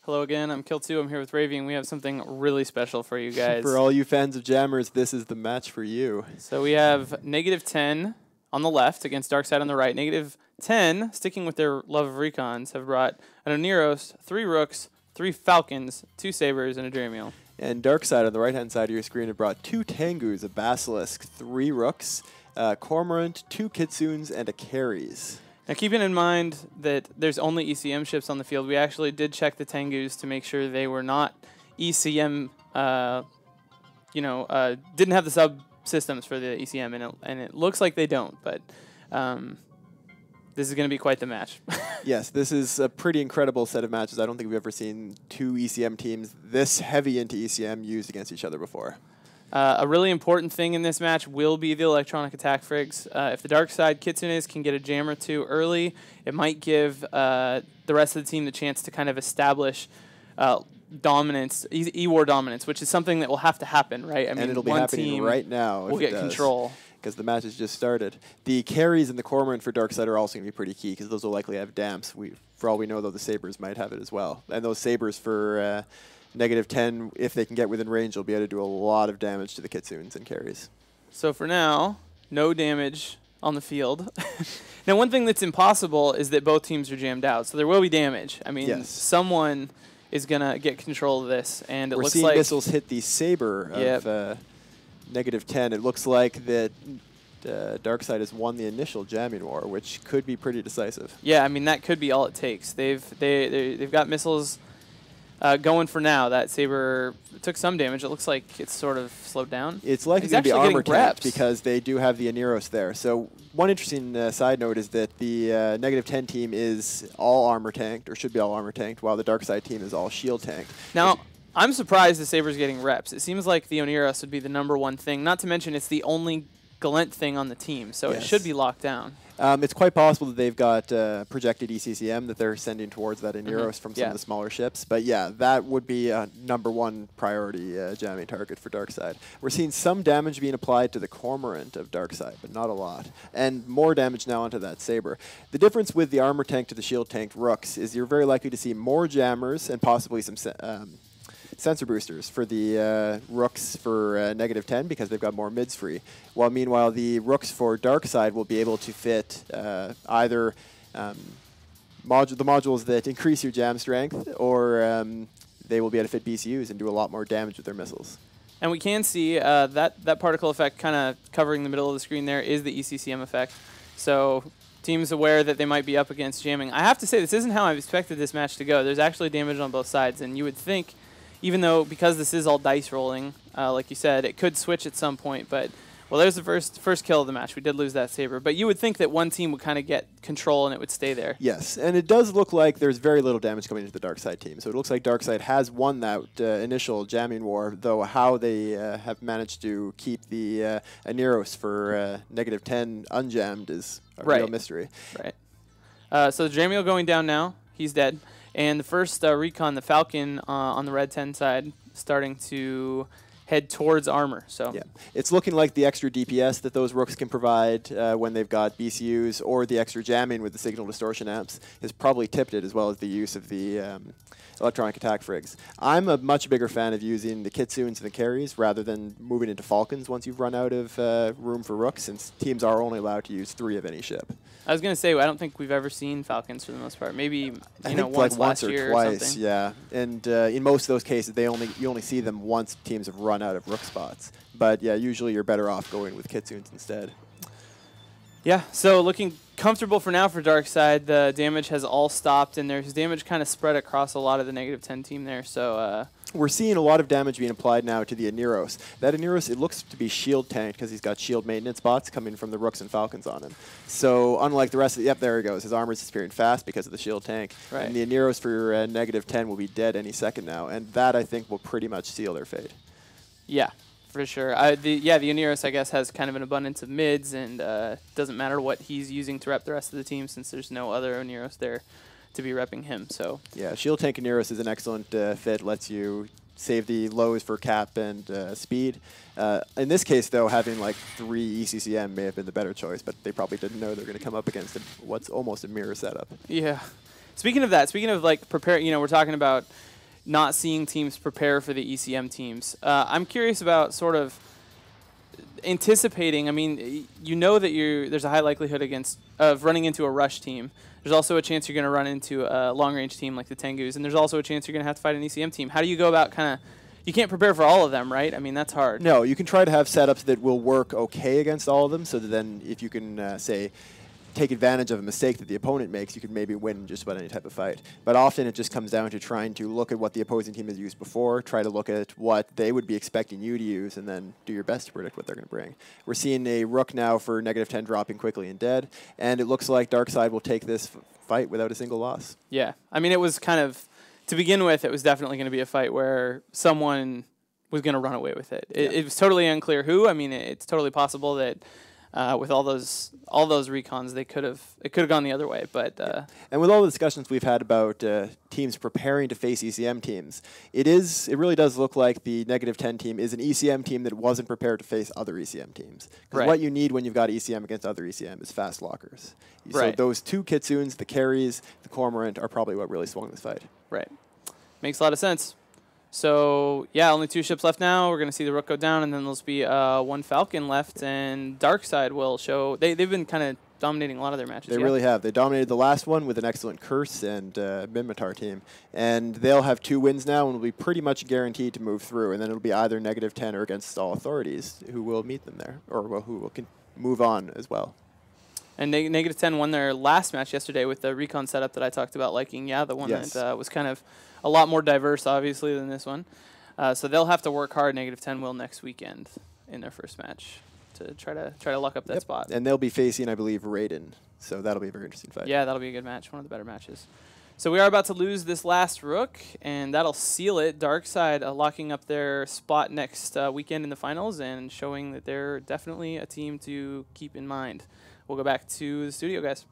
Hello again, I'm Kill2, I'm here with Ravy, and we have something really special for you guys. For all you fans of jammers, this is the match for you. So we have -10 on the left against DarkSide on the right. -10, sticking with their love of recons, have brought an Oneros, 3 Rooks, 3 Falcons, 2 Sabers, and a Dramiel. And DarkSide on the right-hand side of your screen have brought 2 Tengus, a Basilisk, 3 Rooks, Cormorant, 2 Kitsunes, and a Carries. Now, keeping in mind that there's only ECM ships on the field, we actually did check the Tengus to make sure they were not ECM, didn't have the subsystems for the ECM, and it looks like they don't, but this is going to be quite the match. Yes, this is a pretty incredible set of matches. I don't think we've ever seen 2 ECM teams this heavy into ECM used against each other before. A really important thing in this match will be the electronic attack frigs. If the DarkSide Kitsunes can get a jam or 2 early, it might give the rest of the team the chance to kind of establish dominance, E-War dominance, which is something that will have to happen, right? I mean, and it'll be happening right now. We'll get control. Because the match has just started. The Carries and the Cormorant for DarkSide are also going to be pretty key, because those will likely have damps. For all we know, though, the Sabers might have it as well. And those Sabers for -10, if they can get within range, will be able to do a lot of damage to the Kitsunes and Carries. So for now, no damage on the field. Now, one thing that's impossible is that both teams are jammed out, so there will be damage. I mean, yes. Someone is going to get control of this, and it We're looks seeing like missiles hit the Saber of -10. It looks like that DarkSide has won the initial jamming war, which could be pretty decisive. Yeah, I mean, that could be all it takes. They've got missiles going for now. That Saber took some damage. It looks like it's sort of slowed down. It's likely going to be armor tanked because they do have the Oneros there. So one interesting side note is that the -10 team is all armor tanked, or should be all armor tanked, while the DarkSide team is all shield tanked. Now, I'm surprised the Saber's getting reps. It seems like the Oneros would be the #1 thing. Not to mention it's the only Galent thing on the team, so yes. It should be locked down. It's quite possible that they've got projected ECCM that they're sending towards that Oneros from some of the smaller ships. But yeah, that would be a #1 priority jamming target for DarkSide. We're seeing some damage being applied to the Cormorant of DarkSide, but not a lot. And more damage now onto that Saber. The difference with the armor tank to the shield tanked Rooks is you're very likely to see more jammers and possibly some sensor boosters for the Rooks for -10 because they've got more mids free. While meanwhile the Rooks for DarkSide will be able to fit either the modules that increase your jam strength, or they will be able to fit BCUs and do a lot more damage with their missiles. And we can see that particle effect kind of covering the middle of the screen there is the ECCM effect. So teams aware that they might be up against jamming. I have to say, this isn't how I've expected this match to go. There's actually damage on both sides, and you would think, even though, because this is all dice rolling, like you said, it could switch at some point. But, well, there's the first kill of the match. We did lose that Saber. But you would think that one team would kind of get control and it would stay there. Yes, and it does look like there's very little damage coming into the DarkSide team. So it looks like DarkSide has won that initial jamming war, though how they have managed to keep the Oneros for -10 unjammed is a real mystery. Right. So the Dramiel going down now. He's dead. And the first recon, the Falcon on the red 10 side, starting to head towards armor. So yeah, it's looking like the extra DPS that those Rooks can provide when they've got BCUs, or the extra jamming with the signal distortion amps, has probably tipped it, as well as the use of the electronic attack frigs. I'm a much bigger fan of using the Kitsunes and the Carries rather than moving into Falcons once you've run out of room for Rooks, since teams are only allowed to use 3 of any ship. I was going to say, I don't think we've ever seen Falcons for the most part. Maybe once or year twice, or something. yeah. And in most of those cases, you only see them once teams have run out of Rook spots. But yeah, usually you're better off going with Kitsunes instead. Yeah, so looking comfortable for now for DarkSide. The damage has all stopped, and there's damage kind of spread across a lot of the -10 team there. So we're seeing a lot of damage being applied now to the Oneros. That Oneros, it looks to be shield tanked because he's got shield maintenance bots coming from the Rooks and Falcons on him. So unlike the rest of the, yep, there he goes. His armor's disappearing fast because of the shield tank. Right. And the Oneros for -10 will be dead any second now, and that I think will pretty much seal their fate. Yeah, for sure. The Oneros, I guess, has kind of an abundance of mids, and doesn't matter what he's using to rep the rest of the team, since there's no other Oneros there to be repping him. So yeah, shield tank Oneros is an excellent fit. Lets you save the lows for cap and speed. In this case, though, having like 3 ECCM may have been the better choice, but they probably didn't know they're going to come up against what's almost a mirror setup. Yeah. Speaking of that, speaking of like prepare, we're talking about not seeing teams prepare for the ECM teams. I'm curious about sort of anticipating. I mean, you know that there's a high likelihood of running into a rush team. There's also a chance you're going to run into a long-range team like the Tengus, and there's also a chance you're going to have to fight an ECM team. How do you go about kind of... You can't prepare for all of them, right? I mean, that's hard. No, you can try to have setups that will work okay against all of them, so that then if you can, say, take advantage of a mistake that the opponent makes, you can maybe win just about any type of fight. But often it just comes down to trying to look at what the opposing team has used before, try to look at what they would be expecting you to use, and then do your best to predict what they're going to bring. We're seeing a Rook now for -10 dropping quickly and dead, and it looks like DarkSide will take this fight without a single loss. Yeah. I mean, it was kind of... To begin with, it was definitely going to be a fight where someone was going to run away with it. It was totally unclear who. I mean, it's totally possible that with all those recons, it could have gone the other way. But and with all the discussions we've had about teams preparing to face ECM teams, it really does look like the -10 team is an ECM team that wasn't prepared to face other ECM teams. Because what you need when you've got ECM against other ECM is fast lockers. So those two Kitsunes, the carries, the Cormorant are probably what really swung this fight. Right. Makes a lot of sense. So, yeah, only 2 ships left now. We're going to see the Rook go down, and then there'll be 1 Falcon left, and DarkSide will show... They've been kind of dominating a lot of their matches. They really have. They dominated the last one with an excellent Curse and Minmatar team, and they'll have 2 wins now and will be pretty much guaranteed to move through, and then it'll be either -10 or against all authorities who will meet them there, or who will move on as well. And -10 won their last match yesterday with the recon setup that I talked about liking. Yeah, the one that was kind of a lot more diverse, obviously, than this one. So they'll have to work hard. -10 will next weekend in their first match to try to lock up that spot. And they'll be facing, I believe, Raiden. So that'll be a very interesting fight. Yeah, that'll be a good match. One of the better matches. So we are about to lose this last Rook, and that'll seal it. DarkSide locking up their spot next weekend in the finals and showing that they're definitely a team to keep in mind. We'll go back to the studio, guys.